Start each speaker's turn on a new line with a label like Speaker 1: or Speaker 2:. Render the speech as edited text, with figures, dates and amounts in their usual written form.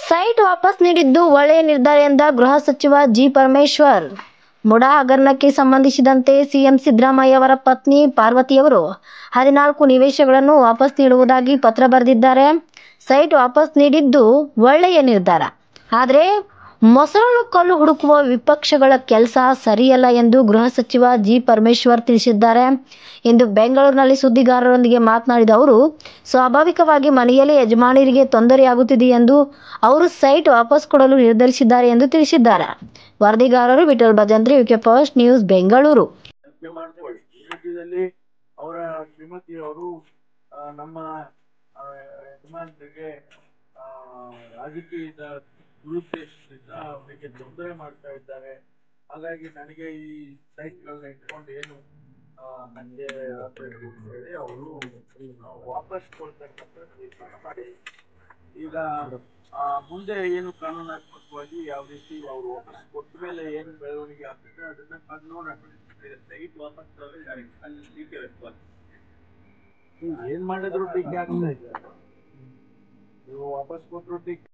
Speaker 1: Site ವಾಪಸ್ ನೀಡಿದ್ದು ಒಳ್ಳೆಯ ನಿರ್ಧಾರ ಎಂದ ಗೃಹ ಸಚಿವ ಜಿ. ಪರಮೇಶ್ವರ್. ಮುಡಾ ಹಗರಣಕ್ಕೆ ಸಂಬಂಧಿಸಿದಂತೆ ಸಿಎಂ ಸಿದ್ದರಾಮಯ್ಯ ಅವರ ಪತ್ನಿ ಪಾರ್ವತಿಯವರು 14 ನಿವೇಶನಗಳನ್ನು ವಾಪಸ್ ನೀಡುವುದಾಗಿ ಪತ್ರ ಬರೆದಿದ್ದಾರೆ. ಸೈಟ್ ವಾಪಸ್ ನೀಡಿದ್ದು ಒಳ್ಳೆಯ ನಿರ್ಧಾರ. ಆದರೆ ಮೊಸಳೆ ಕಲ್ಲು ಹುಡುಕುವ ವಿಪಕ್ಷಗಳ ಕೆಲಸ ಸರಿಯಲ್ಲ ಎಂದು ಗೃಹ ಸಚಿವ ಜಿ. ಪರಮೇಶ್ವರ್ ತಿಳಿಸಿದ್ದಾರೆ. ಇಂದು ಬೆಂಗಳೂರಿನಲ್ಲಿ ಸುದ್ದಿಗಾರರೊಂದಿಗೆ ಮಾತನಾಡಿದ ಅವರು, ಸ್ವಾಭಾವಿಕವಾಗಿ ಮನೆಯಲ್ಲಿ ಯಜಮಾನರಿಗೆ ತೊಂದರೆಯಾಗುತ್ತಿದೆ ಎಂದು ಅವರು ಸೈಟ್ ವಾಪಸ್ ಕೊಡಲು ನಿರ್ಧರಿಸಿದ್ದಾರೆ ಎಂದು ತಿಳಿಸಿದ್ದಾರೆ. ವರದಿಗಾರರು Vithal Bhajantri, UK first news, Bengaluru.
Speaker 2: ಅವರ ಶ್ರೀಮತಿಯವರು ನಮ್ಮ ಯಜಮಾನರಿಗೆ ರಾಜಕೀಯದ ದುರುದ್ದೇಶದಿಂದ ಅವರಿಗೆ ತೊಂದರೆ ಮಾಡ್ತಾ ಇದ್ದಾರೆ. ಹಾಗಾಗಿ ನನಗೆ ಈ ಸೈಟ್ಗಳನ್ನ ಇಟ್ಕೊಂಡು ಏನು ನನಗೆ ಆಗಬೇಕು ಅಂತ ಹೇಳಿ ಅವರು ವಾಪಸ್ ಕೊಡ್ತಕ್ಕಂಥ ತೀರ್ಮಾನ ಮಾಡಿ, ಈಗ ಮುಂದೆ ಏನು ಕಾನೂನಾತ್ಮಕವಾಗಿ ಯಾವ ರೀತಿ ಅವರು ವಾಪಸ್ ಕೊಟ್ಟ ಮೇಲೆ ಏನು ಬೆಳವಣಿಗೆ ಆಗ್ತದೆ ಅದನ್ನ ನೋಡೋಣ. ಸೈಟ್ ವಾಪಸ್ ಅಲ್ಲಿ ಟೀಕೆ ವ್ಯಕ್ತವಾಗ್ತದೆ. ಏನ್ ಮಾಡಿದ್ರು ಟೀಕೆ ಆಗ್ತಾ ಇದೆ. ನೀವು ವಾಪಸ್ ಕೊಟ್ಟರು ಟೀಕೆ